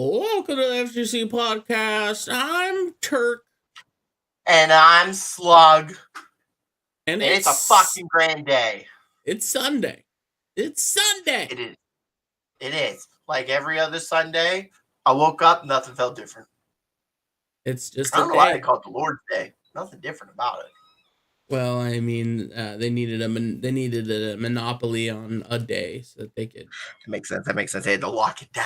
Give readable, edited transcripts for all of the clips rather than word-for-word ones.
Welcome to the FGC podcast. I'm Turk. And I'm Slug. And it's a fucking grand day. It's Sunday. It's Sunday. It is. It is. Like every other Sunday, I woke up, nothing felt different. It's just I don't know why they call it the Lord's Day. Nothing different about it. Well, I mean, they needed a monopoly on a day so that they could. That makes sense. They had to lock it down.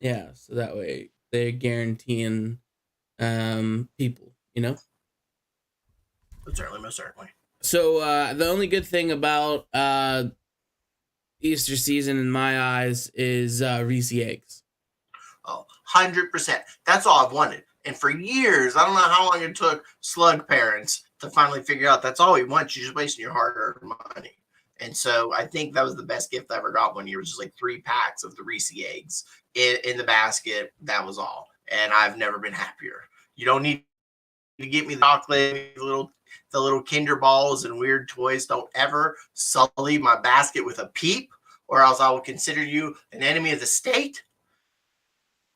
Yeah, so that way they're guaranteeing people, you know? Most certainly. So the only good thing about Easter season in my eyes is Reese eggs. Oh, 100%. That's all I've wanted. And for years, I don't know how long it took Slug parents to finally figure out that's all we want. You're just wasting your hard-earned money. And so I think that was the best gift I ever got one year. It was just like 3 packs of the Reese eggs in the basket. That was all. And I've never been happier. You don't need to get me the chocolate, the little Kinder balls and weird toys. Don't ever sully my basket with a peep, or else I will consider you an enemy of the state.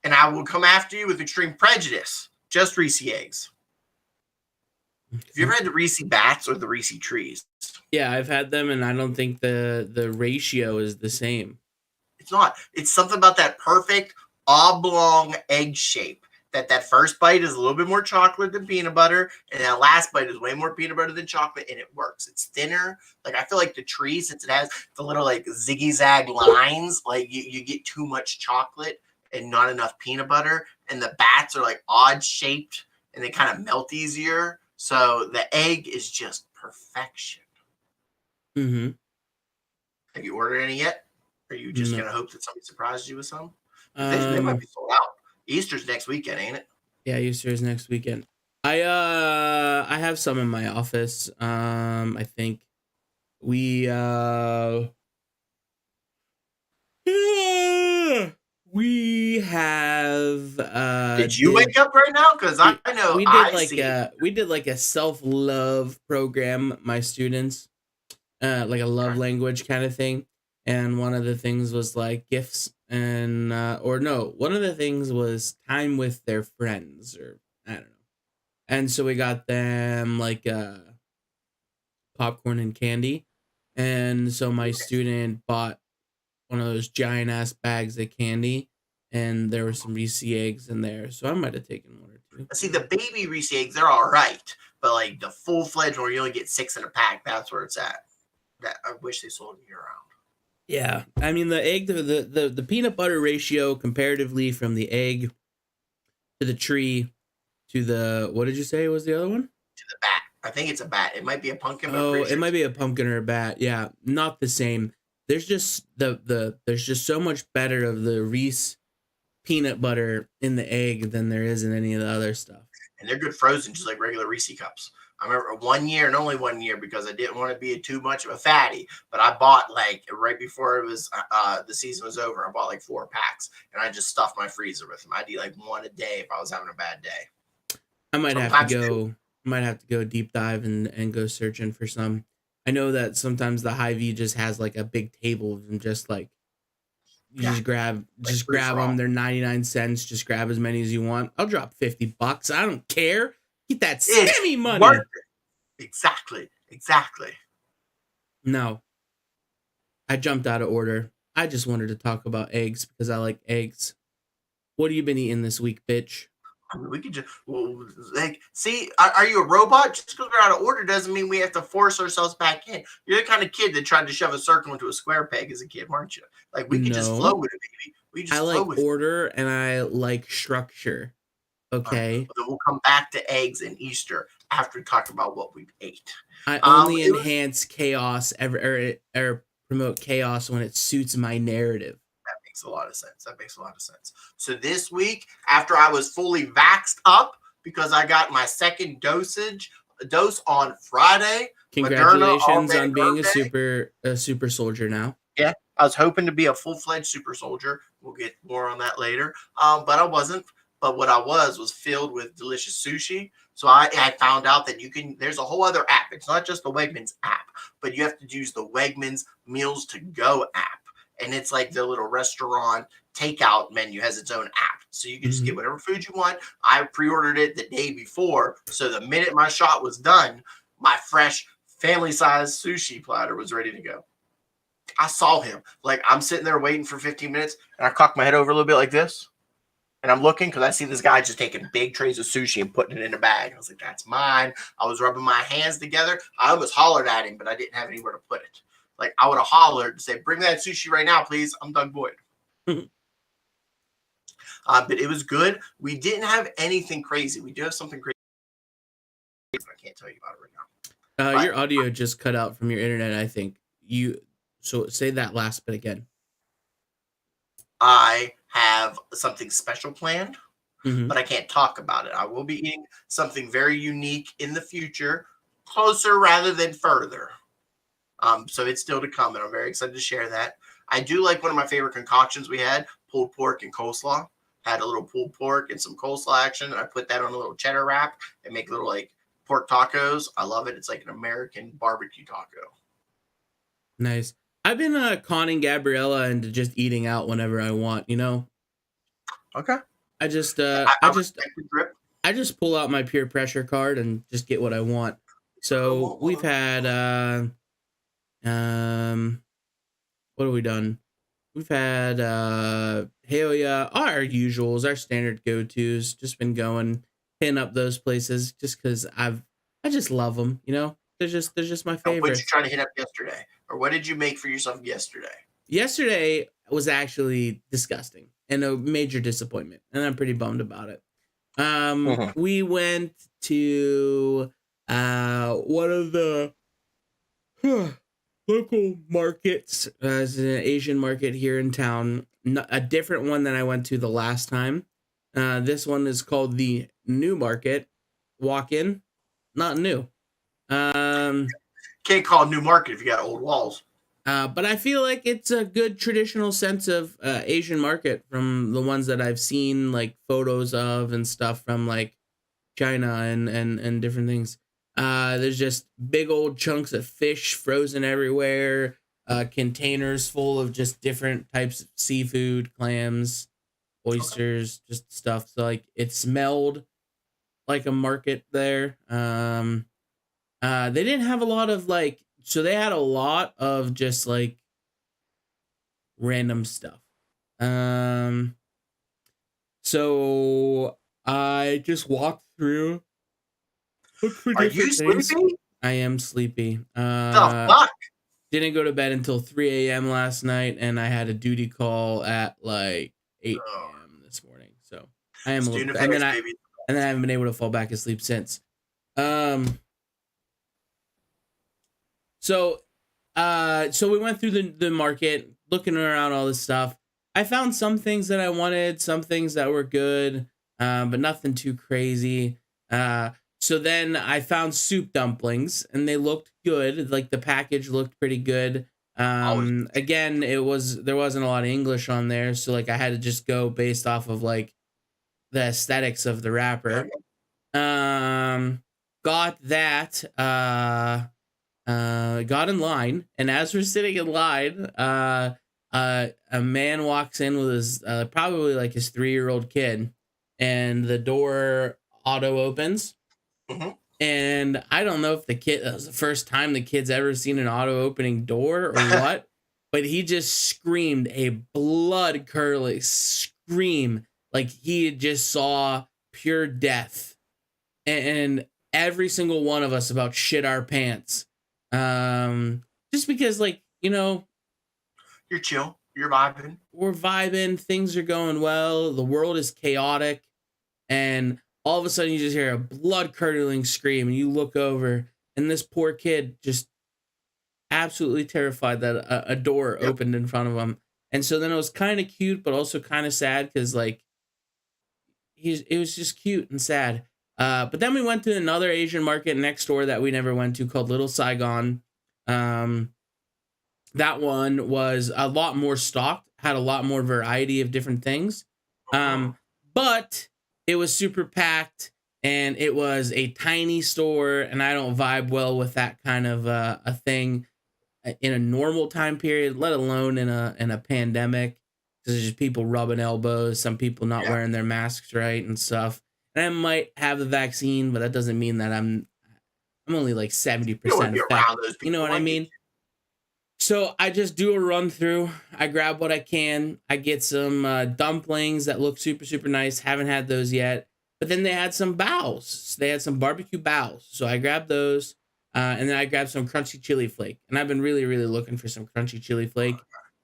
And I will come after you with extreme prejudice. Just Reese eggs. Have you ever had the Reese bats or the Reese trees? Yeah, I've had them, and I don't think the ratio is the same. It's not. It's something about that perfect oblong egg shape. That first bite is a little bit more chocolate than peanut butter, and that last bite is way more peanut butter than chocolate, and it works. It's thinner. Like, I feel like the tree, since it has the little, like, ziggy-zag lines, like, you get too much chocolate and not enough peanut butter, and the bats are, like, odd-shaped, and they kind of melt easier. So the egg is just perfection. Mm-hmm. Have you ordered any yet? Or are you just going to hope that somebody surprises you with some? They might be sold out. Easter's next weekend, ain't it? Yeah, Easter is next weekend. I have some in my office. I think we have Did you wake up right now? Because I know we did like a self-love program, my students, like a love language kind of thing. And one of the things was like gifts and one of the things was time with their friends, or I don't know. And so we got them like popcorn and candy. And so my student bought one of those giant ass bags of candy, and there were some Reese eggs in there. So I might have taken one or two. See, the baby Reese eggs, they're all right. But like the full-fledged where you only get 6 in a pack, that's where it's at. That I wish they sold year round. Yeah, I mean the egg, the peanut butter ratio comparatively from the egg to the tree to the, what did you say was the other one? To the bat. I think it's a bat. It might be a pumpkin. Oh, it might be a pumpkin or a bat. Yeah, not the same. There's just there's just so much better of the Reese peanut butter in the egg than there is in any of the other stuff. And they're good frozen, just like regular Reese cups. I remember 1 year and only 1 year because I didn't want to be too much of a fatty. But I bought like right before it was the season was over. I bought like 4 packs and I just stuffed my freezer with them. I'd eat like 1 a day if I was having a bad day. I might have to go deep dive and go searching for some. I know that sometimes the Hy-Vee just has like a big table of them, just like just grab them. They're 99 cents. Just grab as many as you want. I'll drop $50. I don't care. Get that stimmy money. Worth it. Exactly. No. I jumped out of order. I just wanted to talk about eggs because I like eggs. What have you been eating this week, bitch? I mean, we could just see. Are you a robot? Just because we're out of order doesn't mean we have to force ourselves back in. You're the kind of kid that tried to shove a circle into a square peg as a kid, weren't you? Like we could just flow with it, baby. I like order and I like structure. Okay. Then we'll come back to eggs and Easter after we talk about what we ate. I only enhance chaos or promote chaos when it suits my narrative. That makes a lot of sense. So this week, after I was fully vaxxed up because I got my second dose on Friday. Congratulations on being a super soldier now. Yeah, I was hoping to be a full-fledged super soldier. We'll get more on that later. But I wasn't. But what I was filled with delicious sushi. So I found out that there's a whole other app. It's not just the Wegmans app, but you have to use the Wegmans Meals to Go app. And it's like the little restaurant takeout menu has its own app. So you can just Mm-hmm. get whatever food you want. I pre-ordered it the day before, so the minute my shot was done, my fresh family-sized sushi platter was ready to go. I saw him. Like, I'm sitting there waiting for 15 minutes, and I cocked my head over a little bit like this. And I'm looking because I see this guy just taking big trays of sushi and putting it in a bag. I was like, that's mine. I was rubbing my hands together. I almost hollered at him, but I didn't have anywhere to put it. Like, I would have hollered and said, bring that sushi right now, please. I'm done void. But it was good. We didn't have anything crazy. We do have something crazy. I can't tell you about it right now. Your audio just cut out from your internet, I think. So say that last bit again. I have something special planned, Mm-hmm. but I can't talk about it. I will be eating something very unique in the future, closer rather than further. So it's still to come, and I'm very excited to share that. I do like one of my favorite concoctions we had, pulled pork and coleslaw. Had a little pulled pork and some coleslaw action, and I put that on a little cheddar wrap and make little like pork tacos. I love it. It's like an American barbecue taco. Nice. I've been conning Gabriella into just eating out whenever I want, you know? Okay. I just respect the drip. I just pull out my peer pressure card and just get what I want. So we've had what have we done? We've had hell yeah, our usuals, our standard go-tos, just been going, hitting up those places just because I just love them, you know? They're just my What did you favorite. try to hit up yesterday? Or what did you make for yourself yesterday? Yesterday was actually disgusting and a major disappointment, and I'm pretty bummed about it. We went to one of the local markets. It's an Asian market here in town. A different one than I went to the last time. This one is called the New Market. Walk in, not new. Can't call it new market if you got old walls. But I feel like it's a good traditional sense of Asian market from the ones that I've seen like photos of and stuff from like China and different things. There's just big old chunks of fish frozen everywhere, containers full of just different types of seafood, clams, oysters, just stuff. So like it smelled like a market there. They didn't have a lot of like, so they had a lot of just like random stuff. So I just walked through, looked for Are different you things. sleepy? I am sleepy. The fuck? Didn't go to bed until 3 a.m. last night, and I had a duty call at like 8 a.m. this morning. So I am a little, and then I haven't been able to fall back asleep since. So we went through the market, looking around all this stuff. I found some things that I wanted, some things that were good, but nothing too crazy. So then I found soup dumplings, and they looked good. Like the package looked pretty good. Again, there wasn't a lot of English on there, so like I had to just go based off of like the aesthetics of the wrapper. Got that. Got in line, and as we're sitting in line, a man walks in with his probably like his 3-year-old kid, and the door auto opens. Mm-hmm. And I don't know if that was the first time the kid's ever seen an auto opening door or what, but he just screamed a blood curdling scream like he just saw pure death, and every single one of us about shit our pants. Just because, like, you know, you're chill, you're vibing, we're vibing, things are going well, the world is chaotic, and all of a sudden you just hear a blood curdling scream, and you look over, and this poor kid just absolutely terrified that a door opened in front of him. And so then it was kind of cute, but also kind of sad because like it was just cute and sad. But then we went to another Asian market next door that we never went to called Little Saigon. That one was a lot more stocked, had a lot more variety of different things. But it was super packed, and it was a tiny store, and I don't vibe well with that kind of a thing in a normal time period, let alone in a pandemic. because there's just people rubbing elbows, some people not Yeah. wearing their masks right and stuff. And I might have the vaccine, but that doesn't mean that I'm only like You don't want 70% to be around effective. those You know people. what I I get mean? So I just do a run through. I grab what I can. I get some dumplings that look super, super nice. Haven't had those yet. But then they had some bows. They had some barbecue bows. So I grabbed those. And then I grabbed some crunchy chili flake. And I've been really, really looking for some crunchy chili flake.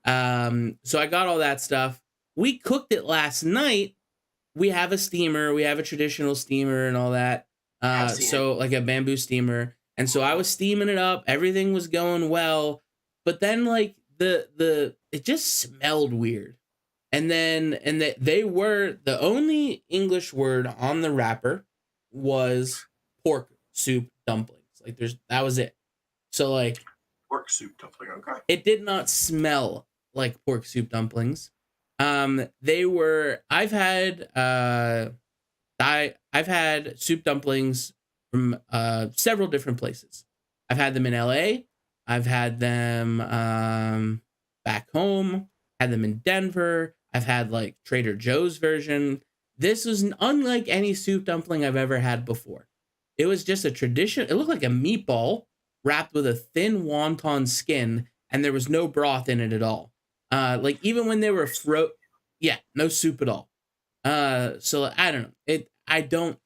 So I got all that stuff. We cooked it last night. We have a steamer. We have a traditional steamer and all that. I've seen it. So like a bamboo steamer. And so I was steaming it up. Everything was going well. But then like the it just smelled weird. And then they were the only English word on the wrapper was pork soup dumplings. Like that was it. So like Pork soup dumpling. Okay. it did not smell like pork soup dumplings. They were I've had soup dumplings from several different places. I've had them in LA. I've had them back home. Had them in Denver. I've had like Trader Joe's version. This was unlike any soup dumpling I've ever had before. It was just a tradition. It looked like a meatball wrapped with a thin wonton skin, and there was no broth in it at all. Like even when they were yeah, no soup at all. So I don't know.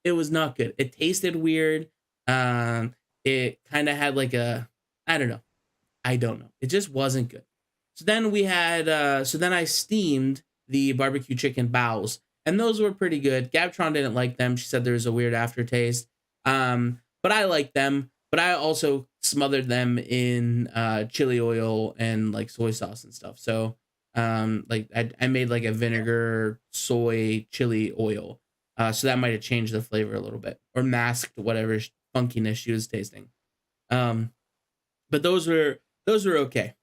It was not good. It tasted weird. It kind of had like I don't know. I don't know. It just wasn't good. So then I steamed the barbecue chicken bows, and those were pretty good. Gabtron didn't like them. She said there was a weird aftertaste. But I liked them. But I also smothered them in chili oil and like soy sauce and stuff. So like I made like a vinegar soy chili oil. So that might have changed the flavor a little bit or masked whatever funkiness she was tasting. But those were okay.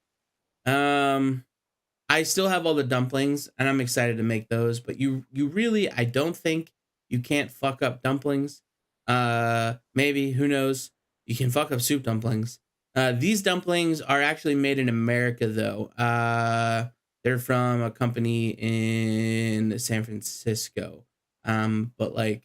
I still have all the dumplings and I'm excited to make those, but you really, I don't think you can't fuck up dumplings. Maybe, who knows? You can fuck up soup dumplings. These dumplings are actually made in America though. They're from a company in San Francisco. But like,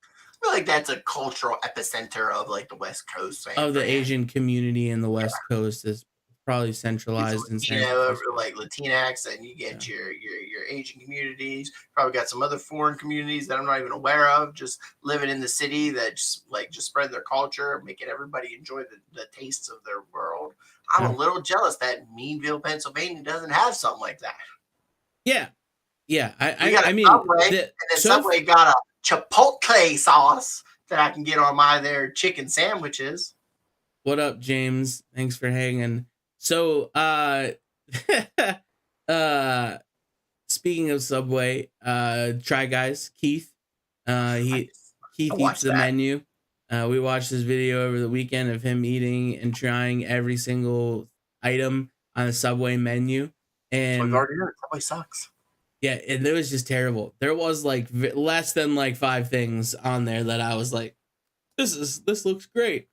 I feel like that's a cultural epicenter of like the West Coast. oh, the Asian community in the West Coast is probably centralized in San Francisco. Like Latinx, and you get your Asian communities. Probably got some other foreign communities that I'm not even aware of. Just living in the city that just spread their culture, making everybody enjoy the tastes of their world. I'm a little jealous that Meadville, Pennsylvania, doesn't have something like that. Yeah, yeah. I mean, Subway got a Chipotle sauce that I can get on their chicken sandwiches. What up, James? Thanks for hanging. So, speaking of Subway, Try Guys, Keith, Keith eats the menu. We watched this video over the weekend of him eating and trying every single item on the Subway menu. And Subway sucks. Yeah, and it was just terrible. There was like less than like 5 things on there that I was like, this looks great.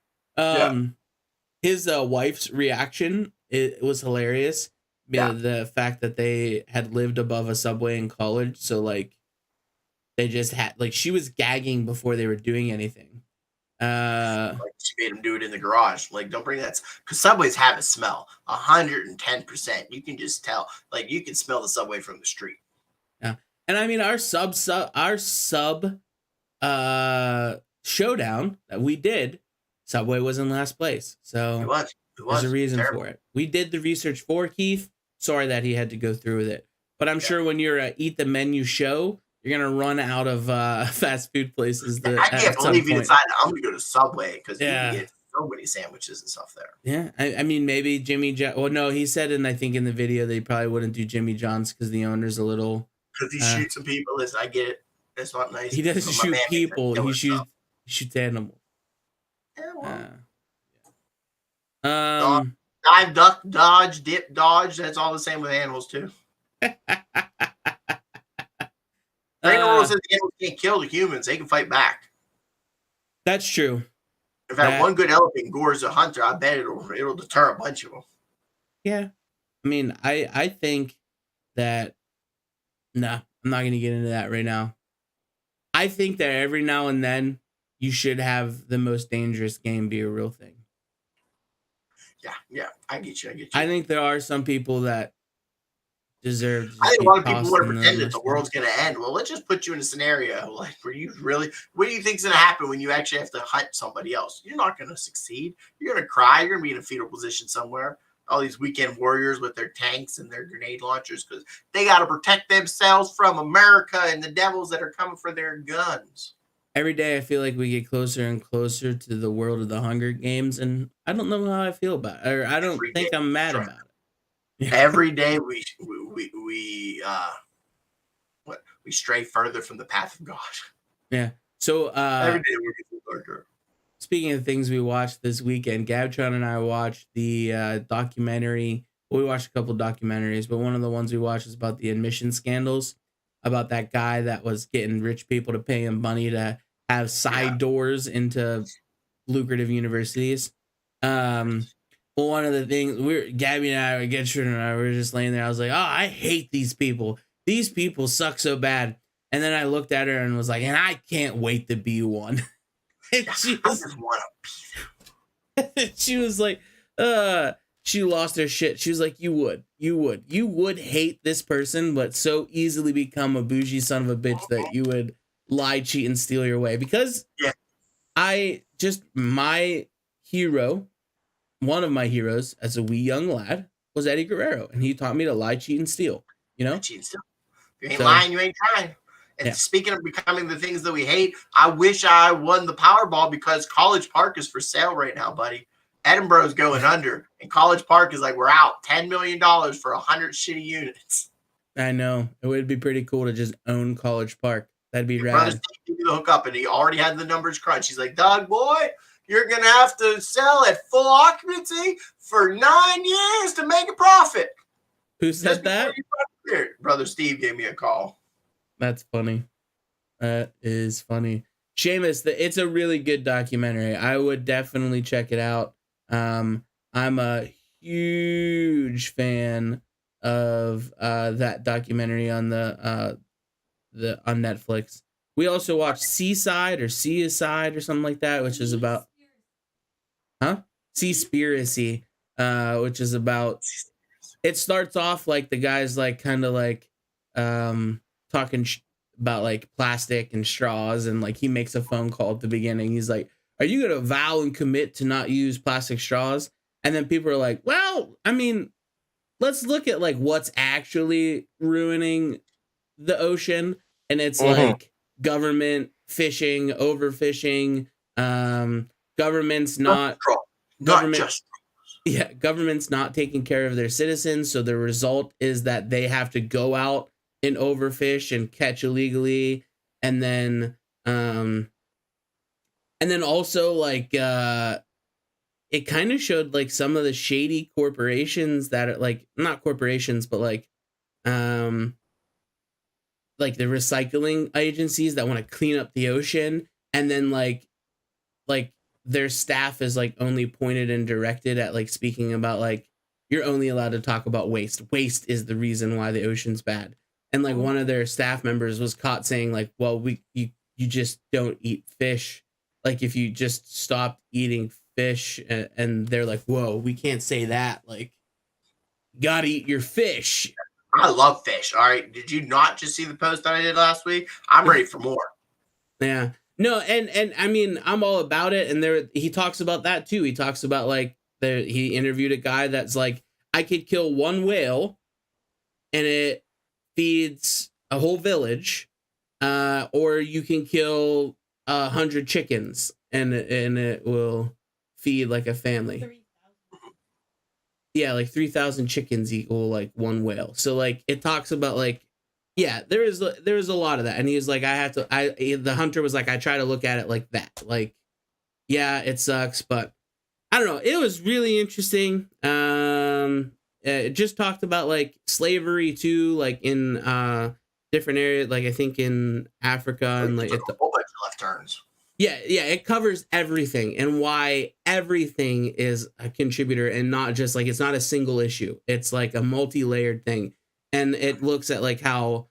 His wife's reaction, it was hilarious. Yeah. The fact that they had lived above a Subway in college, so like they just had like she was gagging before they were doing anything. She made him do it in the garage. Like, don't bring that, because Subways have a smell. 110%. You can just tell. Like, you can smell the Subway from the street. Yeah, and I mean our sub showdown that we did, Subway was in last place. So it was. There's a reason for it. We did the research for Keith. Sorry that he had to go through with it. But I'm sure when you're Eat the Menu show, you're going to run out of fast food places. I can't believe you decided I'm going to go to Subway because you can get so many sandwiches and stuff there. Yeah. I mean, maybe Jimmy John. Well, no, he said, and I think in the video, they probably wouldn't do Jimmy John's because the owner's a little. Because he shoots some people. Listen, I get it. That's not nice. He doesn't shoot people. He shoots animals. Yeah, well. Dive, duck, dodge, dip, dodge. That's all the same with animals too. Animals can't kill the humans. They can fight back. That's true. In fact, one good elephant gores a hunter. I bet it'll deter a bunch of them. Yeah, I mean, I think that Nah, I'm not gonna get into that right now. I think that every now and then you should have the most dangerous game be a real thing. Yeah, I get you. I get I you. think there are some people that deserve to I just think a be lot of people tossed want to in the pretend that the mustard. world's going to end. Well, let's just put you in a scenario like where you really, what do you think's going to happen when you actually have to hunt somebody else? You're not going to succeed. You're going to cry. You're going to be in a fetal position somewhere. All these weekend warriors with their tanks and their grenade launchers because they got to protect themselves from America and the devils that are coming for their guns. Every day I feel like we get closer and closer to the world of the Hunger Games, and I don't know how I feel about it, or I don't Every day, think I'm mad about it. every day we stray further from the path of God. Yeah. So Every day we're getting darker. speaking of things we watched this weekend, Gabtron and I watched the documentary. Well, we watched a couple documentaries, but one of the ones we watched is about the admission scandals, about that guy that was getting rich people to pay him money to have Yeah. side doors into lucrative universities. Well, one of the things Gabby and I, Gabtron and I, were just laying there. I was like, oh, I hate these people. These people suck so bad. And then I looked at her and was like, and I can't wait to be one. And Yeah, she I was, just want she was like, she lost her shit. She was like, you would hate this person, but so easily become a bougie son of a bitch that you would lie, cheat, and steal your way. Because Yeah. my hero, one of my heroes as a wee young lad was Eddie Guerrero, and he taught me to lie, cheat, and steal. You know, If you ain't so lying, you ain't trying. And yeah. speaking of becoming the things that we hate, I wish I won the Powerball because College Park is for sale right now, buddy. Edinburgh's going under, and College Park is like, we're out $10 million for 100 shitty units. I know it would be pretty cool to just own College Park. That'd be Your brother rad. Steve gave me the hook up, and he already had the numbers crunched. He's like, Doug, boy, you're going to have to sell at full occupancy for 9 years to make a profit. Who said that? Brother Steve gave me a call. That's funny. That is funny. Seamus, it's a really good documentary. I would definitely check it out. I'm a huge fan of that documentary on the on Netflix. We also watched Seaside or Seaside or something like that, which is about Seaspiracy, which is about. It starts off like the guy's like kind of like talking about like plastic and straws, and like he makes a phone call at the beginning. He's like, are you gonna vow and commit to not use plastic straws? And then people are like, well, I mean, let's look at like what's actually ruining the ocean. And it's like government fishing, overfishing, governments not government's not taking care of their citizens, so the result is that they have to go out and overfish and catch illegally. And then also like it kind of showed like some of the shady corporations that are like, not corporations, but like the recycling agencies that want to clean up the ocean, and then like their staff is like only pointed and directed at like speaking about like, you're only allowed to talk about waste. Waste is the reason why the ocean's bad. And like one of their staff members was caught saying like, well, you just don't eat fish. Like if you just stopped eating fish, and they're like, whoa, we can't say that. Like, gotta eat your fish. I love fish. All right. Did you not just see the post that I did last week? I'm ready for more. Yeah. No, and I mean, I'm all about it. And he talks about that too. He talks about like he interviewed a guy that's like, I could kill one whale and it feeds a whole village, or you can kill 100 chickens and it will feed like a family. 3,000. Yeah, like 3,000 chickens equal like one whale. So like it talks about like, yeah, there is a lot of that. And he was like, the hunter was like, I try to look at it like that. Like, yeah, it sucks, but I don't know. It was really interesting. It just talked about like slavery too, like in different areas, like I think in Africa, and like a whole bunch of left turns. Yeah, it covers everything and why everything is a contributor, and not just like, it's not a single issue. It's like a multi-layered thing. And it looks at like how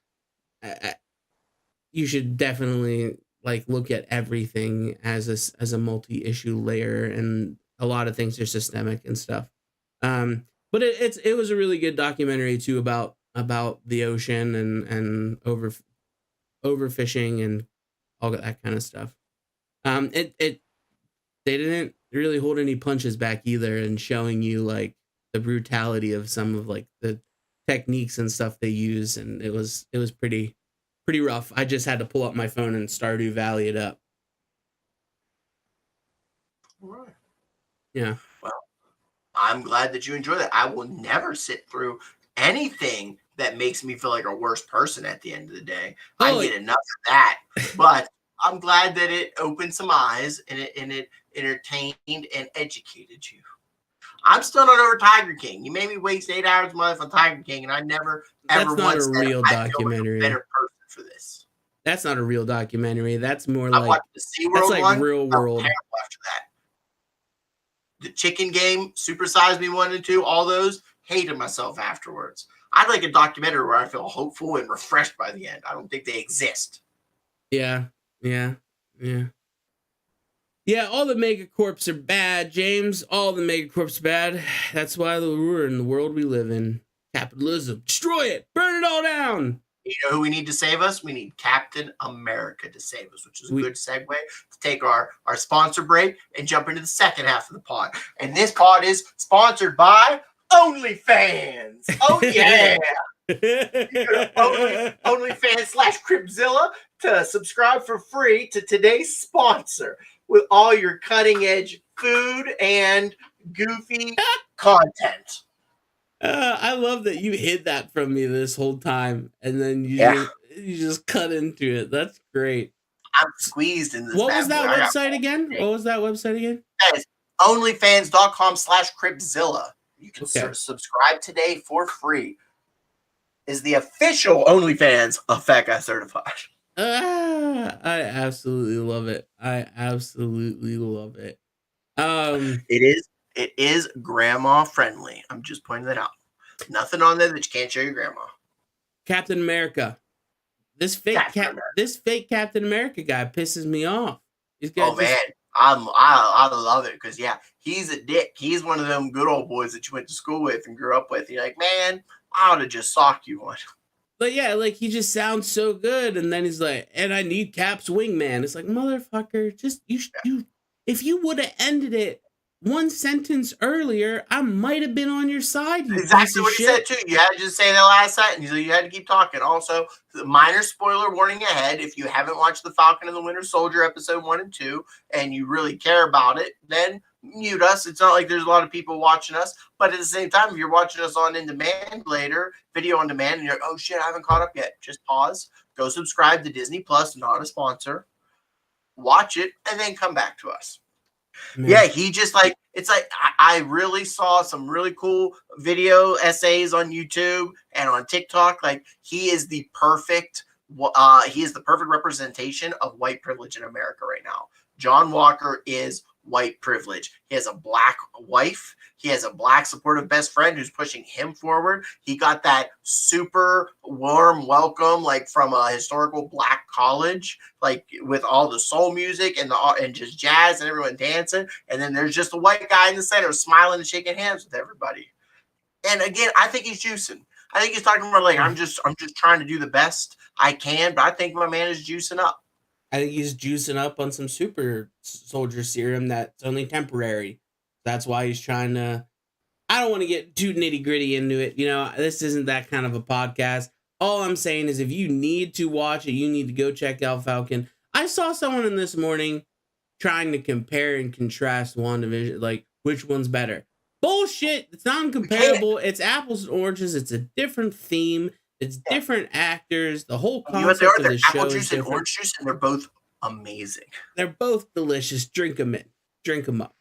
you should definitely like look at everything as a multi-issue layer, and a lot of things are systemic and stuff. But it was a really good documentary too about the ocean and overfishing and all that kind of stuff. It they didn't really hold any punches back either in showing you like the brutality of some of like the techniques and stuff they use, and it was pretty rough. I just had to pull up my phone and Stardew Valley it up. All right. Yeah. Well, I'm glad that you enjoy that. I will never sit through anything that makes me feel like a worse person at the end of the day. I get enough of that. But I'm glad that it opened some eyes and it entertained and educated you. I'm still not over Tiger King. You made me waste 8 hours a month on Tiger King, and I never ever That's not once a said real I feel like a documentary. better person for this. That's not a real documentary. That's more I like watched the SeaWorld that's like one. real world. After that, the Chicken Game, Super Size Me 1 and 2, all those, hated myself afterwards. I'd like a documentary where I feel hopeful and refreshed by the end. I don't think they exist. Yeah. All the megacorps are bad, James. All the megacorps are bad. That's why we're in the world we live in. Capitalism. Destroy it. Burn it all down. You know who we need to save us? We need Captain America to save us, which is a good segue to take our sponsor break and jump into the second half of the pod. And this pod is sponsored by OnlyFans. Oh, yeah. You go to OnlyFans/Cribzilla to subscribe for free to today's sponsor with all your cutting edge food and goofy content. I love that you hid that from me this whole time, and then you just cut into it. That's great. I'm squeezed in this. What was that website again? That is onlyfans.com/Cribzilla. You can subscribe today for free. Is the official OnlyFans of Fat Guy Certified. I absolutely love it. It is grandma friendly. I'm just pointing that out. Nothing on there that you can't show your grandma. Captain America. This fake Captain America guy pisses me off. Man, I love it because he's a dick. He's one of them good old boys that you went to school with and grew up with. You're like, man, I ought to just sock you one. But yeah, like he just sounds so good, and then he's like, and I need Cap's wingman. It's like, motherfucker, just you if you would have ended it one sentence earlier, I might have been on your side. You exactly what he said too. You had to just say that last sentence. You had to keep talking. Also, the minor spoiler warning ahead. If you haven't watched the Falcon and the Winter Soldier episode 1 and 2, and you really care about it, then mute us. It's not like there's a lot of people watching us, but at the same time, if you're watching us on demand later, video on demand, and you're oh shit, I haven't caught up yet, just pause, go subscribe to Disney Plus, not a sponsor, watch it, and then come back to us. Man. Yeah, he just like it's like I really saw some really cool video essays on YouTube and on TikTok. Like he is the perfect representation of white privilege in America right now. John Walker is white privilege. He has a black wife. He has a black supportive best friend who's pushing him forward. He got that super warm welcome, like from a historical black college, like with all the soul music and just jazz and everyone dancing. And then there's just a white guy in the center smiling and shaking hands with everybody. And again, I think he's juicing. I think he's talking about like I'm just trying to do the best I can, but I think my man is juicing up. I think he's juicing up on some super soldier serum that's only temporary. That's why he's trying to. I don't want to get too nitty gritty into it. This isn't that kind of a podcast. All I'm saying is if you need to watch it, you need to go check out Falcon. I saw someone in this morning trying to compare and contrast WandaVision, like which one's better. Bullshit. It's not comparable. It's apples and oranges. It's a different theme. It's different actors. The whole concept of the show apple juice is different. And orange juice, and they're both amazing. They're both delicious. Drink them up.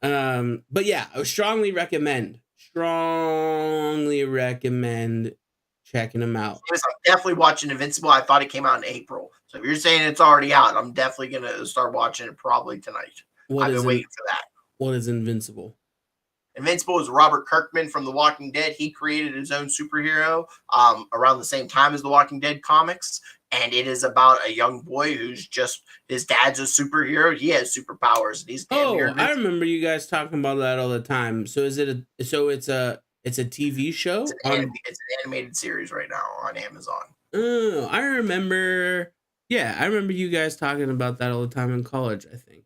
But yeah, I would strongly recommend checking them out. I'm definitely watching Invincible. I thought it came out in April. So if you're saying it's already out, I'm definitely going to start watching it probably tonight. I've been waiting for that. What is Invincible? Invincible is Robert Kirkman from The Walking Dead. He created his own superhero around the same time as The Walking Dead comics. And it is about a young boy who's just, his dad's a superhero. He has superpowers. And he's damn near I invincible. remember you guys talking about that all the time. So is it it's a TV show It's an animated series right now on Amazon. Oh, I remember. Yeah, I remember you guys talking about that all the time in college, I think.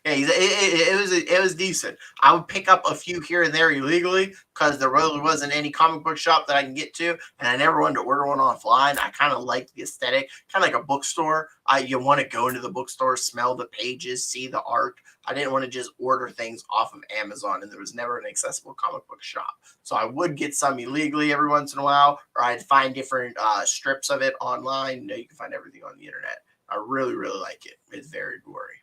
Yeah, it was decent. I would pick up a few here and there illegally because there really wasn't any comic book shop that I can get to, and I never wanted to order one offline. I kind of like the aesthetic, kind of like a bookstore. You want to go into the bookstore, smell the pages, see the art. I didn't want to just order things off of Amazon, and there was never an accessible comic book shop. So I would get some illegally every once in a while, or I'd find different strips of it online. You know, you can find everything on the internet. I really, really like it. It's very gory.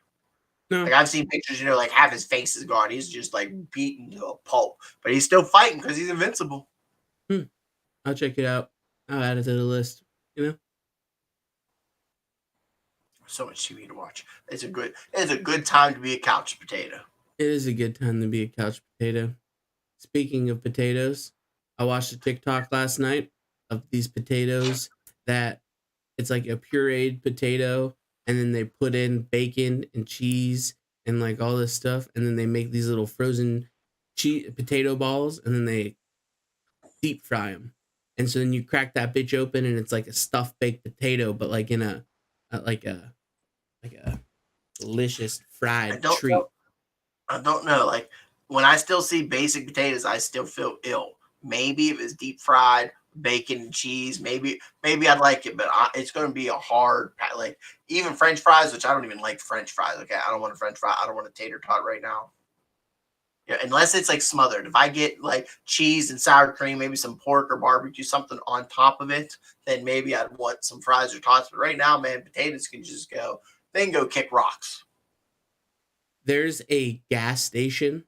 No. Like I've seen pictures, you know, like half his face is gone. He's just like beaten to a pulp, but he's still fighting because he's invincible. I'll check it out. I'll add it to the list. You know, So much TV to watch. It's a good time to be a couch potato. it is a good time to be a couch potato. Speaking of potatoes, I watched a TikTok last night of these potatoes that it's like a pureed potato, and then they put in bacon and cheese and like all this stuff, and then they make these little frozen potato balls, and then they deep fry them. And so then you crack that bitch open, and it's like a stuffed baked potato, but like in a like a delicious fried treat. I don't know. Like when I still see basic potatoes, I still feel ill. Maybe if it's deep fried, bacon and cheese, maybe I'd like it, but it's going to be a hard, like even French fries, which I don't even like French fries. Okay, I don't want a French fry. I don't want a tater tot right now. Yeah, unless it's like smothered. If I get like cheese and sour cream, maybe some pork or barbecue, something on top of it, then maybe I'd want some fries or tots. But right now, man, potatoes can just go. They can go kick rocks. There's a gas station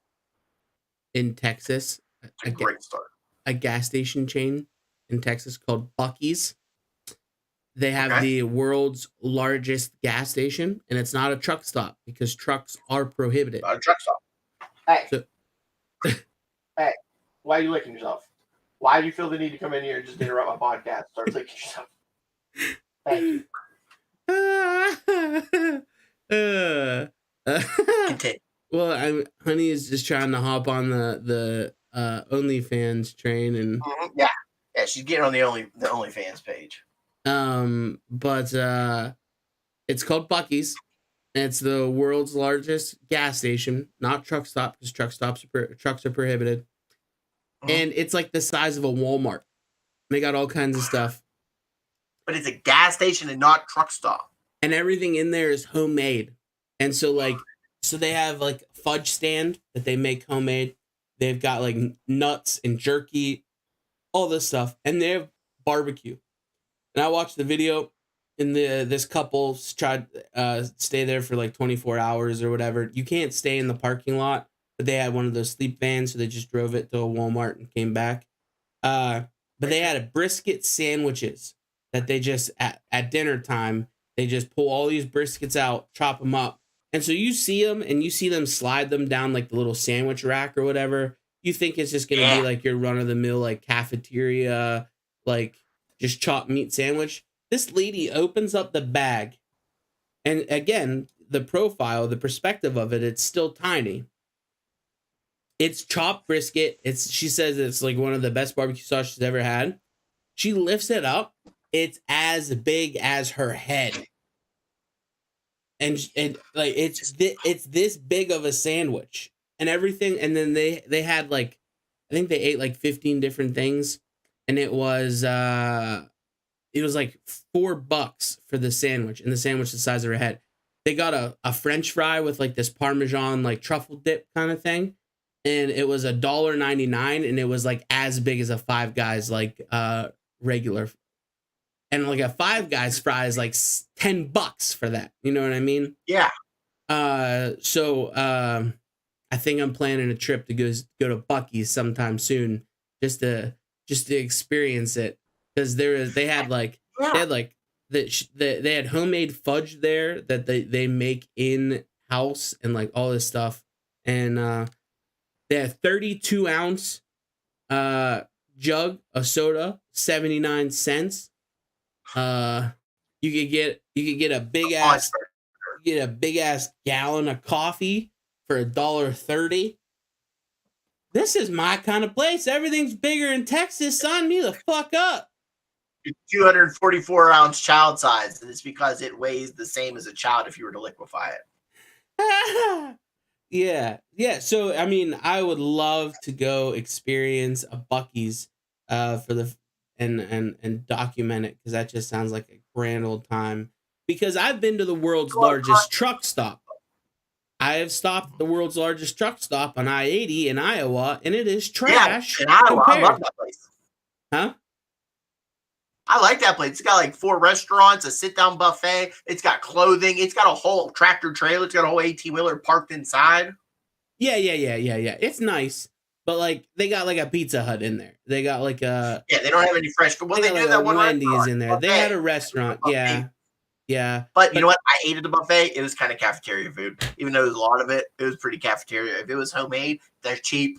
in Texas. It's a great start. A gas station chain in Texas called Buc-ee's. They have the world's largest gas station, and it's not a truck stop because trucks are prohibited. Not a truck stop. Hey. Hey, why are you licking yourself? Why do you feel the need to come in here and just interrupt my podcast? Start licking yourself. Thank you. Continue. Well, Honey is just trying to hop on the OnlyFans train, and yeah, she's getting on the OnlyFans page. But it's called Buc-ee's. It's the world's largest gas station, not truck stop, because trucks are prohibited. And it's like the size of a Walmart. They got all kinds of stuff. But it's a gas station and not truck stop. And everything in there is homemade. And so they have like fudge stand that they make homemade. They've got like nuts and jerky, all this stuff, and they have barbecue. And I watched the video. And this couple tried stay there for like 24 hours or whatever. You can't stay in the parking lot, but they had one of those sleep vans, so they just drove it to a Walmart and came back. But they had a brisket sandwiches that they just at dinner time they just pull all these briskets out, chop them up, and so you see them slide them down like the little sandwich rack or whatever. You think it's just gonna be like your run of the mill like cafeteria like just chopped meat sandwich. This lady opens up the bag, and again, the perspective of it, it's still tiny. It's chopped brisket. She says it's like one of the best barbecue sauce she's ever had. She lifts it up. It's as big as her head. And like it's this big of a sandwich and everything. And then they had like, I think they ate like 15 different things, and it was like $4 for the sandwich, and the sandwich the size of her head. They got a French fry with like this Parmesan like truffle dip kind of thing, and it was $1.99, and it was like as big as a Five Guys like regular, and like a Five Guys fry is like $10 for that. You know what I mean? Yeah. So I think I'm planning a trip to go to Buc-ee's sometime soon, just to experience it. Because they had homemade fudge there that they make in house and like all this stuff, and They have 32 ounce jug of soda, 79 cents. You could get a big ass gallon of coffee for $1.30. This is my kind of place. Everything's bigger in Texas. Sign me the fuck up. 244-ounce child size, and it's because it weighs the same as a child if you were to liquefy it. Yeah. So I mean, I would love to go experience a Buc-ee's for the and document it, because that just sounds like a grand old time. Because I've been to the world's largest truck stop. I have stopped at the world's largest truck stop on I-80 in Iowa, and it is trash. Yeah, in Iowa, I love that place. Huh? I like that place. It's got like 4 restaurants, a sit-down buffet. It's got clothing. It's got a whole tractor trailer. It's got a whole 18-wheeler parked inside. Yeah. It's nice, but like they got like a Pizza Hut in there. They got like a they don't have any fresh. Well, they do like that one Wendy's restaurant. in there. They had a restaurant. Yeah. But you know what? I hated the buffet. It was kind of cafeteria food. Even though there was a lot of it, it was pretty cafeteria. If it was homemade, they're cheap.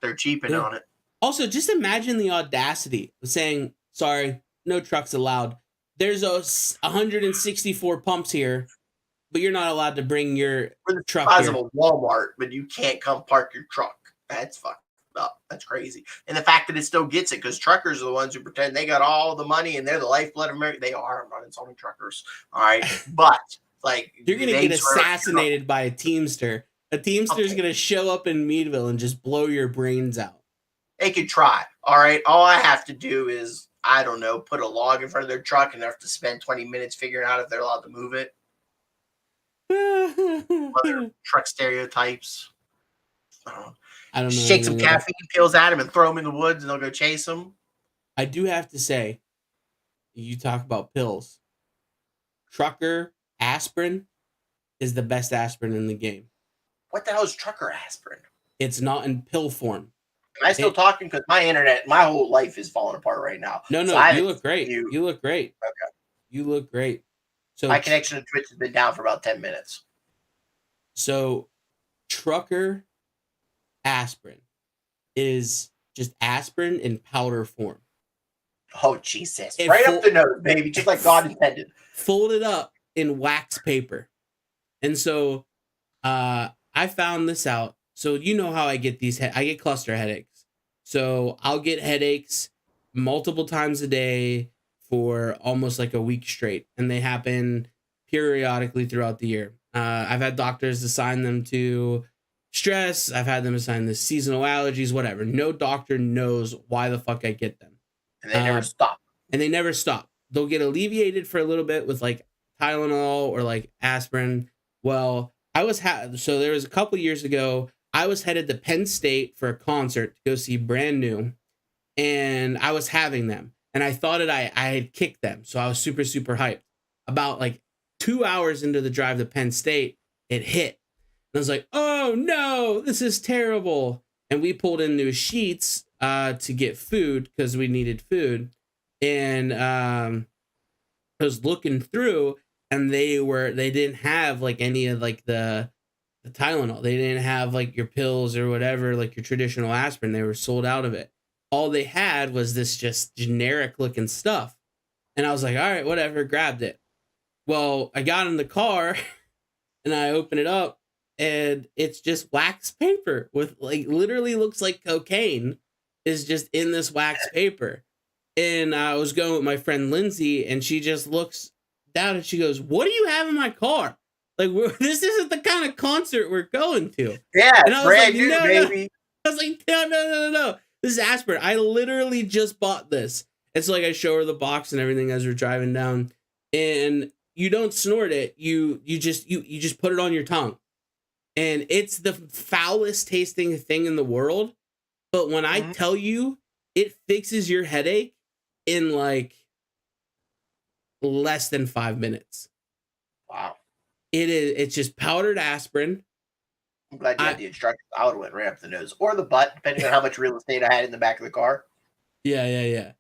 They're cheaping on it. Also, just imagine the audacity of saying, sorry, no trucks allowed. There's 164 pumps here, but you're not allowed to bring your truck here. Of a Walmart, but you can't come park your truck. That's fucked up. That's crazy. And the fact that it still gets it, because truckers are the ones who pretend they got all the money and they're the lifeblood of America. They are. I'm not insulting truckers. All right. But like, you're going to get assassinated by a Teamster. A Teamster's going to show up in Meadville and just blow your brains out. They could try. All right. All I have to do is, I don't know, put a log in front of their truck and they have to spend 20 minutes figuring out if they're allowed to move it. Other truck stereotypes. I don't know. Shake some caffeine pills at them and throw them in the woods, and they'll go chase them. I do have to say, you talk about pills. Trucker aspirin is the best aspirin in the game. What the hell is trucker aspirin? It's not in pill form. Am I still talking? Because my whole life is falling apart right now. No, you look great. You look great. Okay. You look great. So my connection to Twitch has been down for about 10 minutes. So trucker aspirin is just aspirin in powder form. Oh, Jesus. Right up the nose, baby. Just like God intended. Folded up in wax paper. And so I found this out. So you know how I get these I get cluster headaches. So I'll get headaches multiple times a day for almost like a week straight. And they happen periodically throughout the year. I've had doctors assign them to stress. I've had them assign the seasonal allergies, whatever. No doctor knows why the fuck I get them. And they never stop. And they never stop. They'll get alleviated for a little bit with like Tylenol or like aspirin. Well, so there was a couple years ago, I was headed to Penn State for a concert to go see Brand New, and I was having them, and I thought I had kicked them, so I was super, super hyped. About like 2 hours into the drive to Penn State, it hit. And I was like, oh no, this is terrible. And we pulled into Sheetz to get food because we needed food. And I was looking through, and they didn't have like any of like the Tylenol. They didn't have like your pills or whatever, like your traditional aspirin. They were sold out of it. All they had was this just generic looking stuff. And I was like, all right, whatever, grabbed it. Well, I got in the car and I open it up, and it's just wax paper with like literally looks like cocaine is just in this wax paper. And I was going with my friend Lindsay, and she just looks down and she goes, what do you have in my car? Like, this isn't the kind of concert we're going to. Yeah, and I was brand like, new, no, baby. I was like, no. This is aspirin. I literally just bought this. And so like I show her the box and everything as we're driving down, and you don't snort it. You just put it on your tongue. And it's the foulest tasting thing in the world. But when I tell you, it fixes your headache in like less than 5 minutes. Wow. It's just powdered aspirin. I'm glad you had the instructions. I would have went right up the nose or the butt, depending on how much real estate I had in the back of the car. Yeah.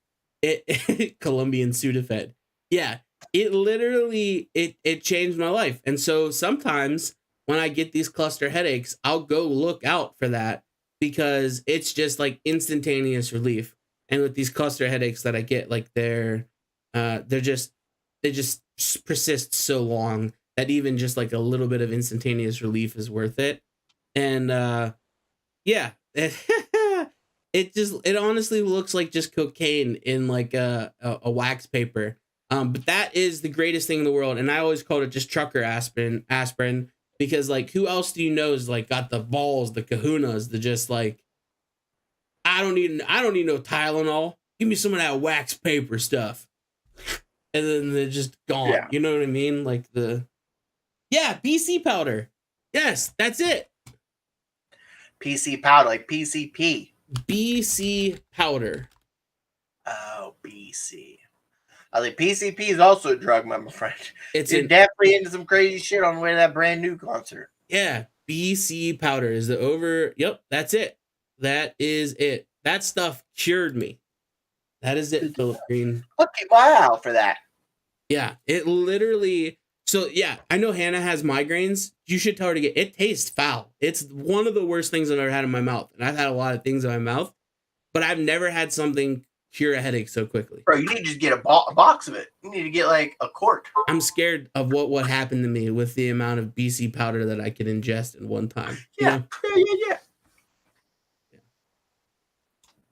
Colombian Sudafed. Yeah. It literally, it changed my life. And so sometimes when I get these cluster headaches, I'll go look out for that. because it's just like instantaneous relief. And with these cluster headaches that I get, like they're just they just persist so long that even just like a little bit of instantaneous relief is worth it. And yeah, it honestly looks like just cocaine in like a wax paper. But that is the greatest thing in the world, and I always called it just trucker aspirin, because like who else do you know is like got the balls, the kahunas, the just like I don't need no Tylenol. Give me some of that wax paper stuff, and then they're just gone. Yeah. You know what I mean? Like BC powder. Yes, that's it. PC powder, like PCP. BC powder. Oh, BC. I think PCP is also a drug, my friend. You're definitely into some crazy shit on the way to that brand new concert. Yeah, BC powder is the over. Yep, that's it. That is it. That stuff cured me. That is it, Philip Green. Look at my out for that. Yeah, it literally. So yeah, I know Hannah has migraines. You should tell her to get. It tastes foul. It's one of the worst things I've ever had in my mouth, and I've had a lot of things in my mouth, but I've never had something cure a headache so quickly. Bro, you need to just get a box of it. You need to get like a quart. I'm scared of what would happen to me with the amount of BC powder that I could ingest in one time. Yeah, yeah.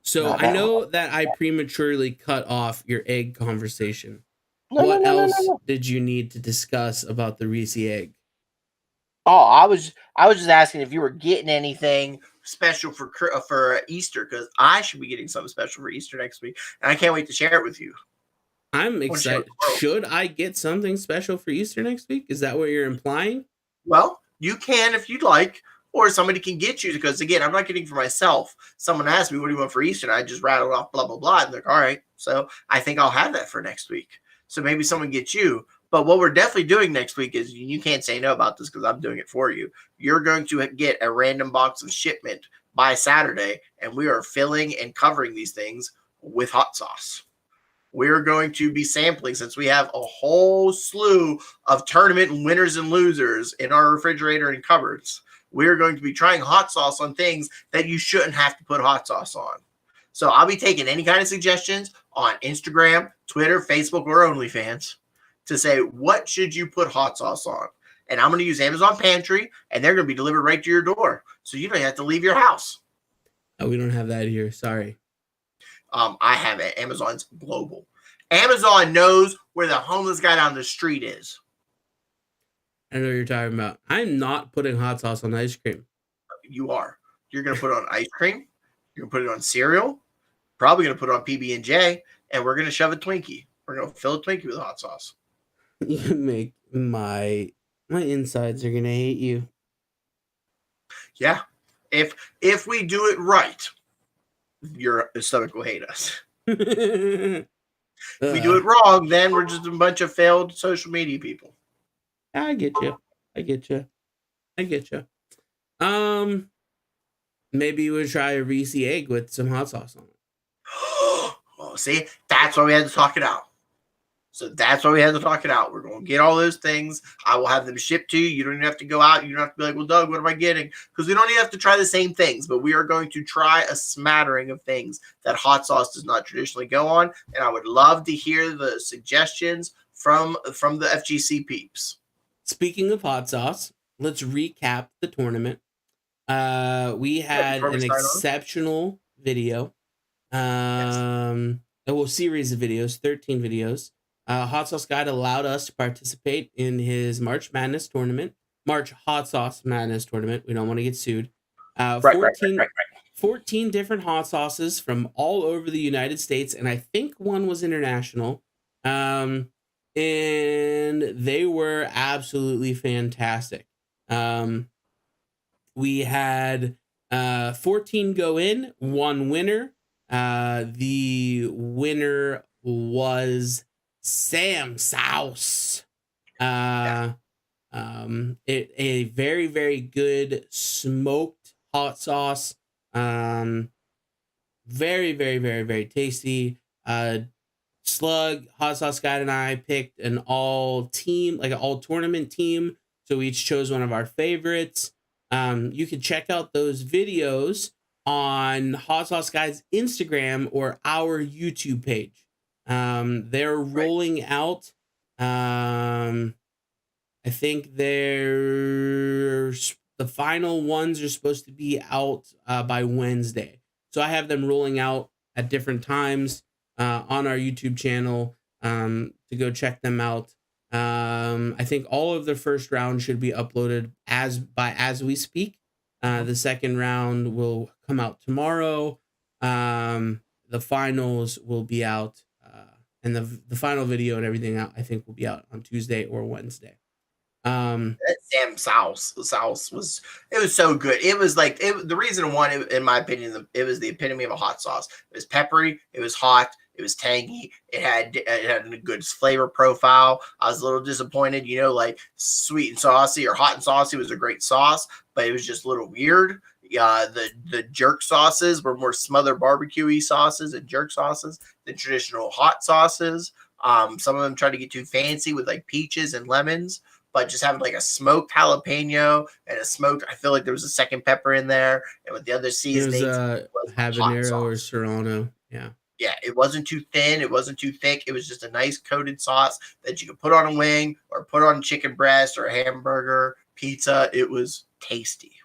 So I know that I prematurely cut off your egg conversation. What else did you need to discuss about the Reese egg? Oh, I was just asking if you were getting anything special for Easter, because I should be getting something special for Easter next week, and I can't wait to share it with you. I'm excited. Should I get something special for Easter next week? Is that what you're implying? Well, you can if you'd like, or somebody can get you, because again, I'm not getting for myself. Someone asked me, what do you want for Easter? And I just rattled off blah, blah, blah. And they're like, all right. So I think I'll have that for next week. So maybe someone gets you. But what we're definitely doing next week is, you can't say no about this because I'm doing it for you. You're going to get a random box of shipment by Saturday, and we are filling and covering these things with hot sauce. We're going to be sampling, since we have a whole slew of tournament winners and losers in our refrigerator and cupboards. We're going to be trying hot sauce on things that you shouldn't have to put hot sauce on. So I'll be taking any kind of suggestions on Instagram, Twitter, Facebook, or OnlyFans to say, what should you put hot sauce on? And I'm going to use Amazon Pantry, and they're going to be delivered right to your door. So you don't have to leave your house. Oh, we don't have that here. Sorry. I have it. Amazon's global. Amazon knows where the homeless guy down the street is. I know what you're talking about. I'm not putting hot sauce on ice cream. You are. You're going to put it on ice cream. You're going to put it on cereal. Probably going to put it on PB&J. And we're going to shove a Twinkie. We're going to fill a Twinkie with hot sauce. You make my insides are going to hate you. Yeah. If we do it right, your stomach will hate us. If we do it wrong, then we're just a bunch of failed social media people. I get you. Maybe we'll try a Reese egg with some hot sauce on it. Oh, see, that's why we had to talk it out. We're going to get all those things. I will have them shipped to you. You don't even have to go out. You don't have to be like, well, Doug, what am I getting? Because we don't even have to try the same things, but we are going to try a smattering of things that hot sauce does not traditionally go on. And I would love to hear the suggestions from the FGC peeps. Speaking of hot sauce, let's recap the tournament. We had an exceptional video. Series of videos, 13 videos. Hot Sauce Guide allowed us to participate in his March Hot Sauce Madness tournament. We don't want to get sued. 14 different hot sauces from all over the United States, and I think one was international. And they were absolutely fantastic. We had 14 go in, one winner. The winner was Sam Sauce. A very, very good smoked hot sauce. Very, very, very, very tasty. Slug, Hot Sauce Guide, and I picked an all tournament team. So we each chose one of our favorites. You can check out those videos on Hot Sauce Guy's Instagram or our YouTube page. They're Right. rolling out. I think there's the final ones are supposed to be out by Wednesday. So I have them rolling out at different times on our YouTube channel to go check them out. I think all of the first round should be uploaded as we speak. The second round will come out tomorrow. The finals will be out, and the final video and everything out, I think, will be out on Tuesday or Wednesday. That Sam sauce was so good. It was like the reason it won, in my opinion, it was the epitome of a hot sauce. It was peppery, it was hot, it was tangy, it had a good flavor profile. I was a little disappointed, like sweet and saucy or hot and saucy was a great sauce, but it was just a little weird. The jerk sauces were more smothered barbecue-y sauces and jerk sauces than traditional hot sauces. Some of them tried to get too fancy with like peaches and lemons, but just having like a smoked jalapeno and a smoked, I feel like there was a second pepper in there, and with the other seasonings, it was habanero or serrano. Yeah, it wasn't too thin, it wasn't too thick. It was just a nice coated sauce that you could put on a wing or put on chicken breast or a hamburger, pizza. It was tasty.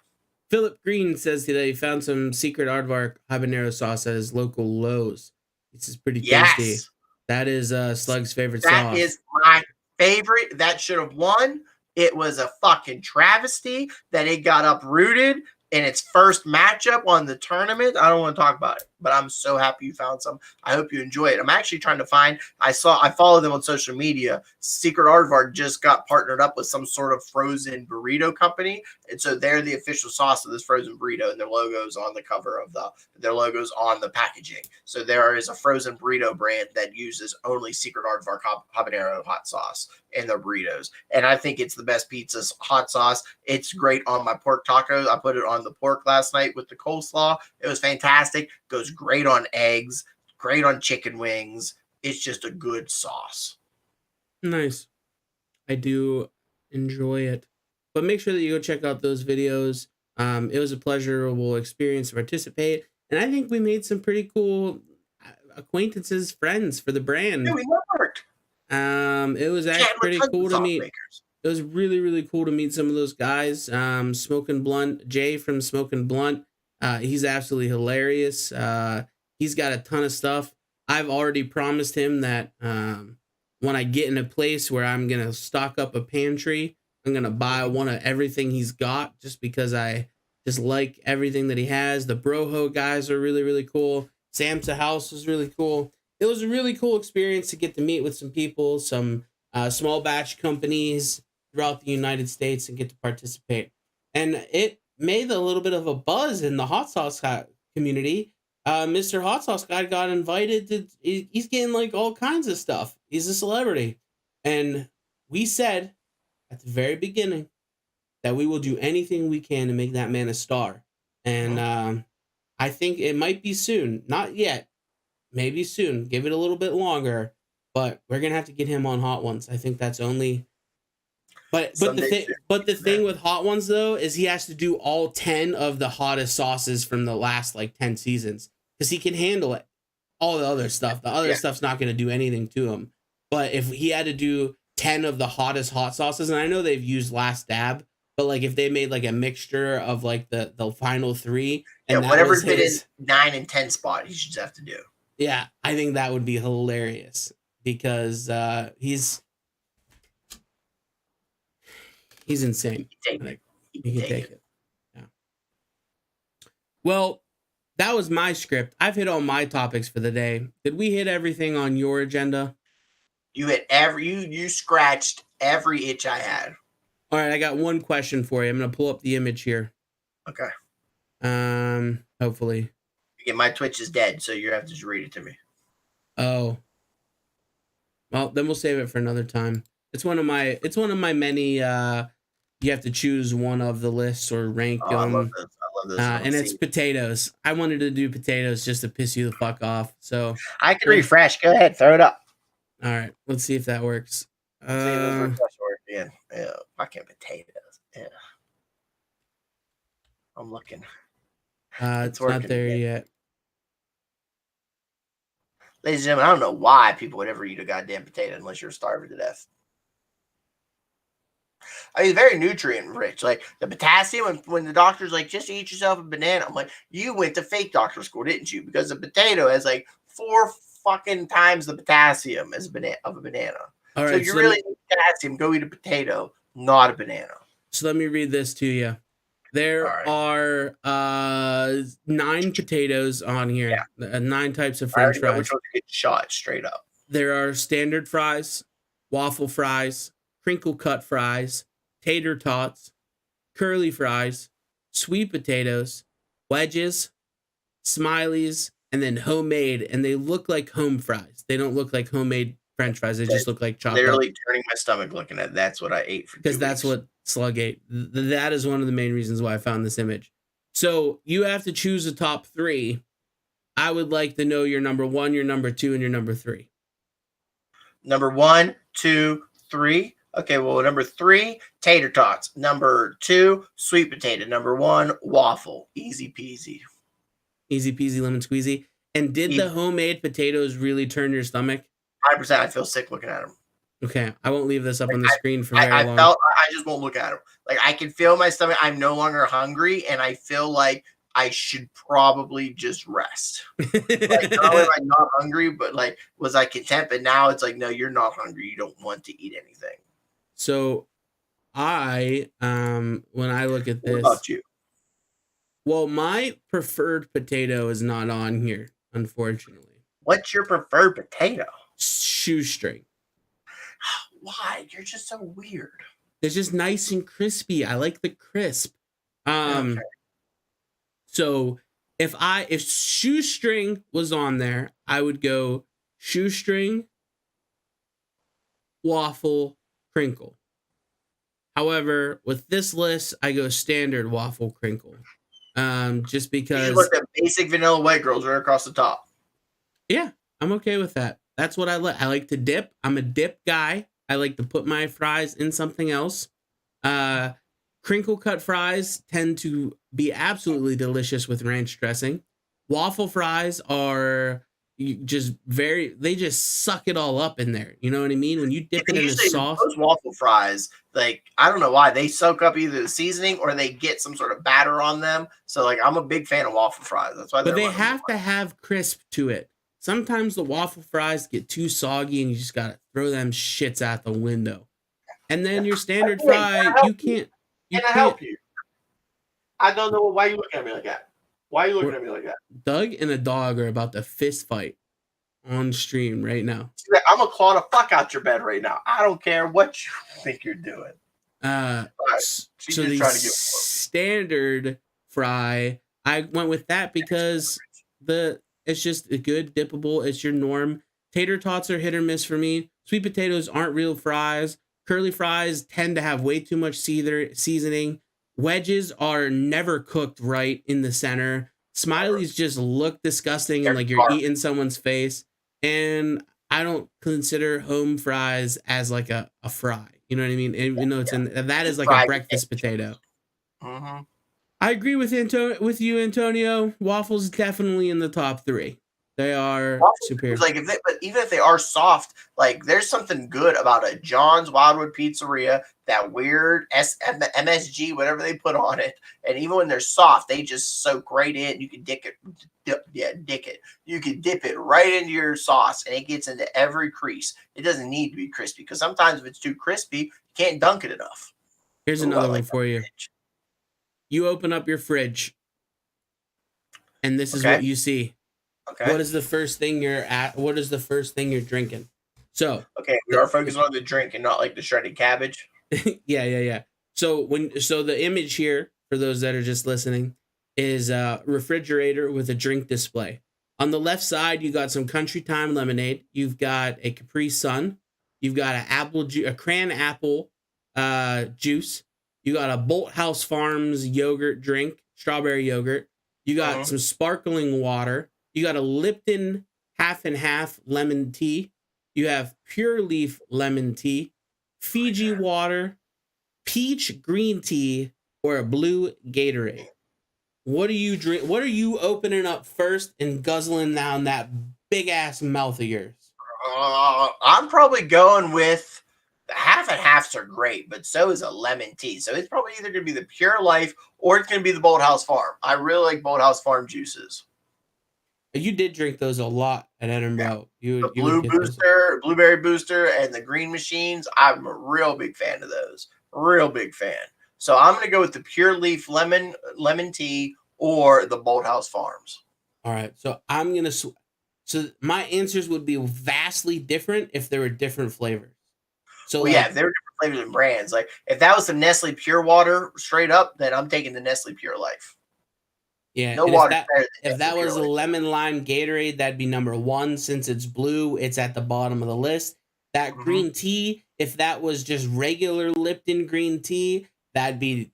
Philip Green says that he found some secret aardvark habanero sauce at his local Lowe's. This is pretty tasty. Yes. That is Slug's favorite sauce. That is my favorite. That should have won. It was a fucking travesty that it got uprooted in its first matchup on the tournament. I don't want to talk about it, but I'm so happy you found some. I hope you enjoy it. I'm actually trying to find, I follow them on social media. Secret Aardvark just got partnered up with some sort of frozen burrito company. And so they're the official sauce of this frozen burrito, and their logo's on the cover of their logo's on the packaging. So there is a frozen burrito brand that uses only Secret Aardvark habanero hot sauce in their burritos. And I think it's the best pizza hot sauce. It's great on my pork tacos. I put it on the pork last night with the coleslaw. It was fantastic. Goes great on eggs, great on chicken wings. It's just a good sauce. Nice. I do enjoy it. But make sure that you go check out those videos. It was a pleasurable experience to participate. And I think we made some pretty cool acquaintances, friends for the brand. Yeah, we networked. It was actually pretty cool to meet. It was really, really cool to meet some of those guys. Smoking Blunt, Jay from Smoking Blunt. He's absolutely hilarious. He's got a ton of stuff. I've already promised him that when I get in a place where I'm going to stock up a pantry, I'm going to buy one of everything he's got just because I just like everything that he has. The Broho guys are really, really cool. Sam's House was really cool. It was a really cool experience to get to meet with some people, some small batch companies throughout the United States and get to participate. And it made a little bit of a buzz in the hot sauce community. Mr. Hot Sauce Guy got invited to, he's getting like all kinds of stuff. He's a celebrity. And we said at the very beginning that we will do anything we can to make that man a star. And I think it might be soon. Not yet. Maybe soon. Give it a little bit longer. But we're going to have to get him on Hot Ones. I think that's only... But the thing with Hot Ones, though, is he has to do all 10 of the hottest sauces from the last, 10 seasons. Because he can handle it. All the other stuff. The other stuff's not going to do anything to him. But if he had to do 10 of the hottest hot sauces, and I know they've used Last Dab, but, if they made, a mixture of, the final 3... And whatever fit in 9 and 10 spot, he should have to do. Yeah, I think that would be hilarious. Because he's insane. He can take it. Yeah. Well, that was my script. I've hit all my topics for the day. Did we hit everything on your agenda? You hit you scratched every itch I had. All right, I got one question for you. I'm gonna pull up the image here. Okay. Hopefully. Again, my Twitch is dead, so you have to just read it to me. Oh. Well, then we'll save it for another time. It's one of my many you have to choose one of the lists or rank them. I love this. And it's potatoes. I wanted to do potatoes just to piss you the fuck off. So I can refresh. Go ahead, throw it up. All right, let's see if that works. Yeah, fucking potatoes. Yeah. I'm looking. It's not there yet. Ladies and gentlemen, I don't know why people would ever eat a goddamn potato unless you're starving to death. I mean, very nutrient rich. Like the potassium, when the doctor's like, just eat yourself a banana. I'm like, you went to fake doctor school, didn't you? Because a potato has like 4 fucking times the potassium as a banana. All right, so if you really need potassium, go eat a potato, not a banana. So let me read this to you. There are 9 potatoes on here. Yeah. 9 types of French fries. Which ones get shot straight up. There are standard fries, waffle fries, crinkle cut fries, tater tots, curly fries, sweet potatoes, wedges, smileys, and then homemade. And they look like home fries. They don't look like homemade French fries. They just look like chopped up. Literally turning my stomach looking at that's what I ate for 2 weeks. Because that's what Slug ate. That is one of the main reasons why I found this image. So you have to choose a top 3. I would like to know your number 1, your number 2, and your number 3. Number 1, 2, 3. Okay, well, number 3, tater tots. Number 2, sweet potato. Number 1, waffle. Easy peasy. Easy peasy, lemon squeezy. And did the homemade potatoes really turn your stomach? 100%. I feel sick looking at them. Okay, I won't leave this up on the screen for very long. I just won't look at them. Like, I can feel my stomach. I'm no longer hungry, and I feel like I should probably just rest. Like, not only am I not hungry, but like, was I content? But now it's like, no, you're not hungry. You don't want to eat anything. So, when I look at this, what about you? Well, my preferred potato is not on here, unfortunately. What's your preferred potato? Shoestring. Why? You're just so weird. It's just nice and crispy. I like the crisp. Okay. So if shoestring was on there, I would go shoestring, waffle, crinkle. However, with this list, I go standard waffle, crinkle. Just because you look at basic vanilla white girls right across the top. Yeah, I'm okay with that. That's what I like. I like to dip. I'm a dip guy. I like to put my fries in something else. Crinkle cut fries tend to be absolutely delicious with ranch dressing. Waffle fries are they just suck it all up in there. You know what I mean? When you dip it in the sauce. Those waffle fries, like, I don't know why, they soak up either the seasoning or they get some sort of batter on them. So, like, I'm a big fan of waffle fries. That's why. But they have to have crisp to it. Sometimes the waffle fries get too soggy and you just gotta throw them shits out the window. And then your standard fry, you can't. Can I help you? I don't know why you looking at me like that. Why are you looking at me like that? Doug and a dog are about to fist fight on stream right now. I'm gonna claw the fuck out your bed right now. I don't care what you think you're doing. So the standard fry, I went with that because it's just a good dippable. It's your norm. Tater tots are hit or miss for me. Sweet potatoes aren't real fries. Curly fries tend to have way too much seasoning. Wedges are never cooked right in the center. Smileys just look disgusting and like you're eating someone's face. And I don't consider home fries as like a fry. You know what I mean? Even though that is like a breakfast potato. Mm-hmm. I agree with you, Antonio. Waffles definitely in the top 3. They are superior. Like but even if they are soft, like there's something good about a John's Wildwood Pizzeria, that weird MSG, whatever they put on it, and even when they're soft, they just soak right in. You can dick it. You can dip it right into your sauce, and it gets into every crease. It doesn't need to be crispy because sometimes if it's too crispy, you can't dunk it enough. Here's another one for you. You open up your fridge, and this is what you see. Okay. What is the first thing What is the first thing you're drinking? So we are focusing on the drink and not like the shredded cabbage. Yeah. So the image here for those that are just listening is a refrigerator with a drink display. On the left side, you got some Country Time lemonade. You've got a Capri Sun. You've got a cran apple juice. You got a Bolt House Farms yogurt drink, strawberry yogurt. You got some sparkling water. You got a Lipton half and half lemon tea. You have Pure Leaf lemon tea, Fiji water, peach green tea, or a blue Gatorade. What are you drink? What are you opening up first and guzzling down that big ass mouth of yours? I'm probably going with the half and halves are great, but so is a lemon tea. So it's probably either going to be the Pure Life or it's going to be the Bolthouse Farm. I really like Bolthouse Farm juices. You did drink those a lot at Yeah. Edinburgh. The You would blue get those. booster, blueberry booster, and the green machines. I'm a real big fan of those. Real big fan. So I'm going to go with the Pure Leaf lemon tea or the Bolthouse Farms. All right, so I'm gonna. So my answers would be vastly different if there were different flavors. So Well, yeah, like, if they were different flavors and brands. Like if that was some Nestle Pure Water straight up, then I'm taking the Nestle Pure Life. yeah, No and water's better than if Nestle that Pure was a Life. lemon lime Gatorade, that'd be number one. Since it's blue, it's at the bottom of the list. That Mm-hmm. green tea, if that was just regular Lipton green tea, that'd be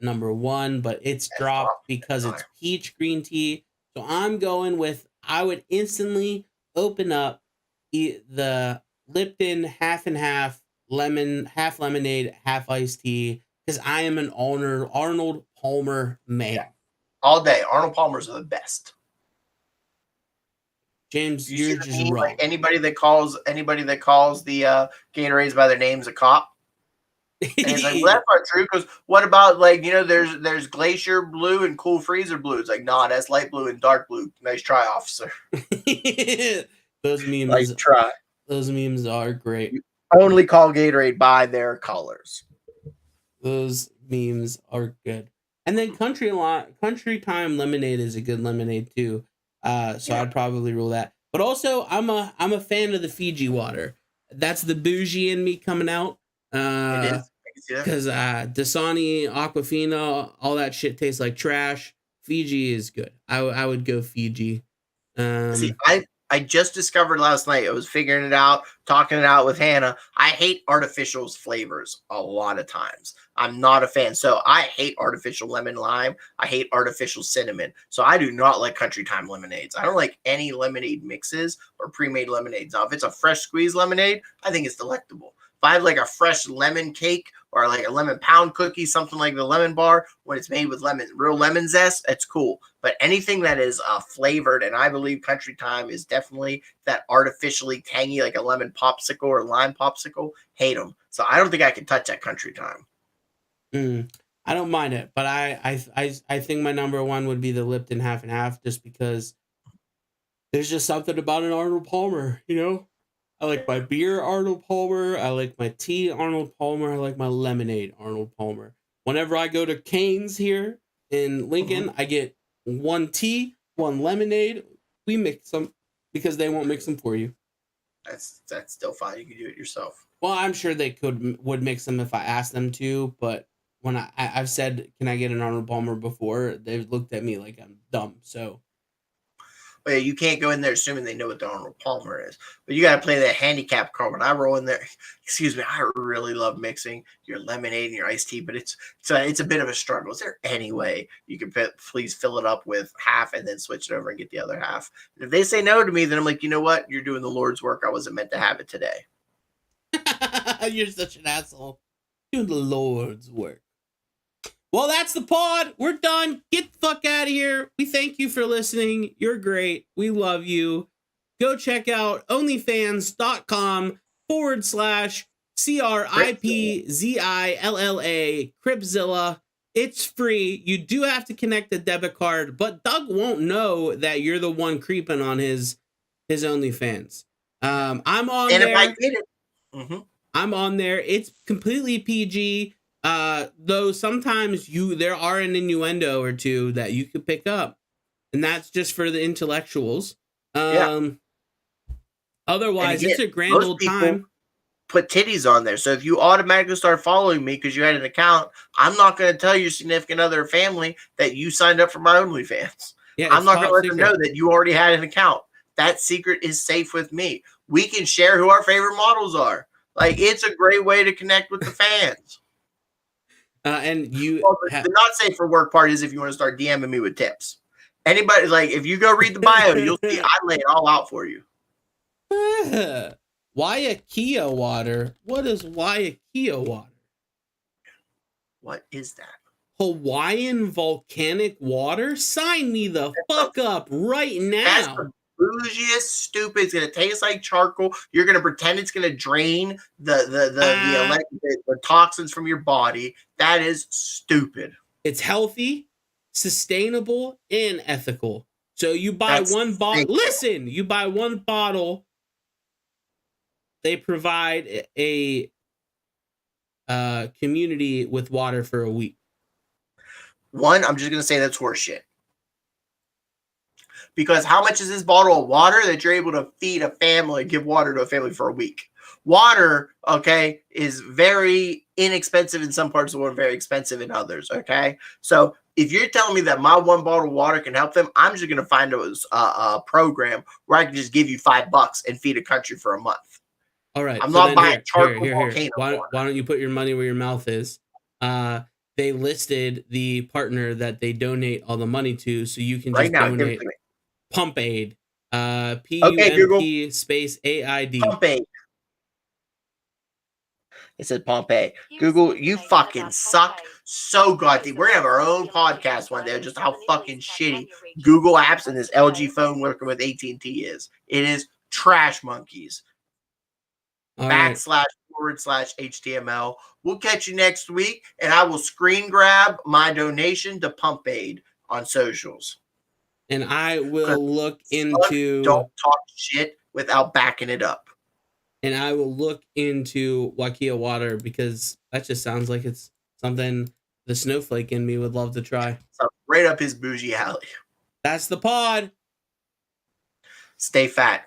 number one. But it's That's dropped tough. because it's peach green tea. So I'm going with I would instantly open up the Lipton half and half lemon, half lemonade, half iced tea because I am an Arnold Palmer Yeah, man. all day. Arnold Palmer's are the best. James, You see you're the just meme? Like wrong. anybody that calls the Gatorades by their names a cop. And it's like, well, that's not true. Because what about like there's Glacier Blue and Cool Freezer Blue. It's like, nah, that's light blue and dark blue. Nice try, officer. those Nice memes, try. those memes are great. You only call Gatorade by their colors. Those memes are good. And then Country Time lemonade is a good lemonade too. So Yeah, I'd probably rule that. But also, I'm a fan of the Fiji water. That's the bougie in me coming out. it is. I can see that. Because Dasani, Aquafina, all that shit tastes like trash. Fiji is good. I would go Fiji. See, Um, I just discovered last night. I was figuring it out, talking it out with Hannah. I hate artificial flavors a lot of times. I'm not a fan. So I hate artificial lemon lime. I hate artificial cinnamon. So I do not like country time lemonades. I don't like any lemonade mixes or pre-made lemonades. Now, if it's a fresh squeezed lemonade, I think it's delectable. If I have like a fresh lemon cake or like a lemon pound cookie, something like the lemon bar, when it's made with real lemon zest, it's cool. But anything that is flavored, and I believe Country Time is definitely that artificially tangy, like a lemon popsicle or lime popsicle, hate them. So I don't think I can touch that Country Time. I don't mind it, but I think my number one would be the Lipton half and half, just because there's just something about an Arnold Palmer, you know. I like my beer Arnold Palmer. I like my tea Arnold Palmer. I like my lemonade Arnold Palmer. Whenever I go to Cane's here in Mhm. Lincoln, I get one tea, one lemonade. We mix them because they won't mix them for you. That's still fine. You can do it yourself. Well, I'm sure they would mix them if I asked them to, but when I've said, "Can I get an Arnold Palmer?" before, they've looked at me like I'm dumb. So But yeah, you can't go in there assuming they know what the Arnold Palmer is. But you got to play that handicap card. When I roll in there, excuse me, I really love mixing your lemonade and your iced tea, but it's a bit of a struggle. Is there any way you can please fill it up with half and then switch it over and get the other half? And if they say no to me, then I'm like, you know what? You're doing the Lord's work. I wasn't meant to have it today. you're such an asshole. Doing the Lord's work. Well, that's the pod. We're done. Get the fuck out of here. We thank you for listening. You're great. We love you. Go check out onlyfans.com/CRIPZILLA Cripzilla. It's free. You do have to connect a debit card, but Doug won't know that you're the one creeping on his OnlyFans. I'm on And if I there. get it, mm-hmm. I'm on there. It's completely PG. Though sometimes there are an innuendo or two that you could pick up, and that's just for the intellectuals. Yeah. Otherwise, Again, it's a grand most old people time. put titties on there. So if you automatically start following me because you had an account, I'm not going to tell your significant other or family that you signed up for my OnlyFans. Yeah, I'm it's not going top to let them secret. know that you already had an account. That secret is safe with me. We can share who our favorite models are. Like, it's a great way to connect with the fans. And you Well, the not safe for work part is if you want to start DMing me with tips. Anybody, like, if you go read the bio, you'll see I lay it all out for you. Waiakea water. What is Waiakea water? What is that? Hawaiian volcanic water? Sign me the fuck up right That's now. the bougiest, stupid. It's gonna taste like charcoal. You're gonna pretend it's gonna drain the toxins from your body. That is stupid. It's healthy, sustainable, and ethical. So you buy That's one bottle. sick. Listen, you buy one bottle. They provide a community with water for a week. One, I'm just gonna say that's horseshit. Because how much is this bottle of water that you're able to feed a family, give water to a family for a week? Water, okay, is very inexpensive in some parts of the world, very expensive in others, okay? So if you're telling me that my one bottle of water can help them, I'm just going to find a program where I can just give you $5 and feed a country for a month. All right. I'm so not then buying charcoal volcano Why water. don't you put your money where your mouth is? They listed the partner that they donate all the money to, so you can Right just now, give it donate to me. Pump Aid. Okay, Google. PUMP space AID. Pompeii. It said Pompeii. Google, you fucking suck so goddamn. We're gonna have our own podcast one day, just how fucking shitty Google Apps and this LG phone working with AT&T is. It is trash monkeys. All right. //HTML. We'll catch you next week, and I will screen grab my donation to Pump Aid on socials. And I will look into. Don't talk shit without backing it up. And I will look into Wakia water because that just sounds like it's something the snowflake in me would love to try. So right up his bougie alley. That's the pod. Stay fat.